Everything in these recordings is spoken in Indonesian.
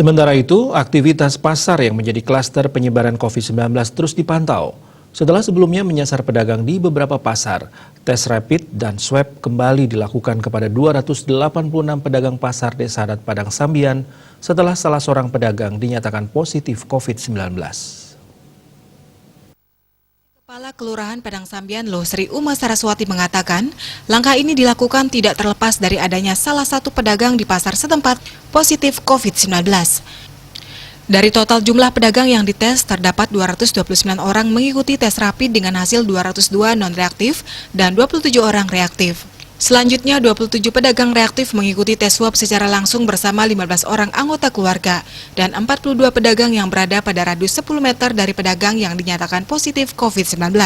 Sementara itu, aktivitas pasar yang menjadi klaster penyebaran COVID-19 terus dipantau. Setelah sebelumnya menyasar pedagang di beberapa pasar, tes rapid dan swab kembali dilakukan kepada 286 pedagang pasar Desa Adat Padang Sambian setelah salah seorang pedagang dinyatakan positif COVID-19. Kepala Kelurahan Padang Sambian Loh Sri Uma Saraswati mengatakan, langkah ini dilakukan tidak terlepas dari adanya salah satu pedagang di pasar setempat positif COVID-19. Dari total jumlah pedagang yang dites, terdapat 229 orang mengikuti tes rapid dengan hasil 202 non-reaktif dan 27 orang reaktif. Selanjutnya, 27 pedagang reaktif mengikuti tes swab secara langsung bersama 15 orang anggota keluarga dan 42 pedagang yang berada pada radius 10 meter dari pedagang yang dinyatakan positif COVID-19.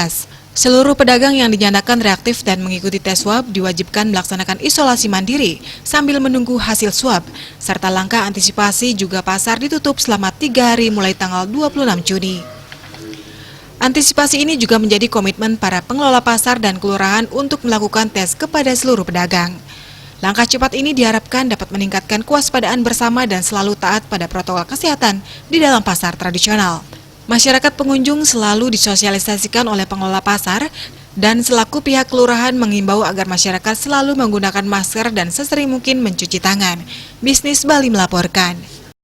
Seluruh pedagang yang dinyatakan reaktif dan mengikuti tes swab diwajibkan melaksanakan isolasi mandiri sambil menunggu hasil swab, serta langkah antisipasi juga pasar ditutup selama 3 hari mulai tanggal 26 Juni. Antisipasi ini juga menjadi komitmen para pengelola pasar dan kelurahan untuk melakukan tes kepada seluruh pedagang. Langkah cepat ini diharapkan dapat meningkatkan kewaspadaan bersama dan selalu taat pada protokol kesehatan di dalam pasar tradisional. Masyarakat pengunjung selalu disosialisasikan oleh pengelola pasar dan selaku pihak kelurahan mengimbau agar masyarakat selalu menggunakan masker dan sesering mungkin mencuci tangan. Bisnis Bali melaporkan.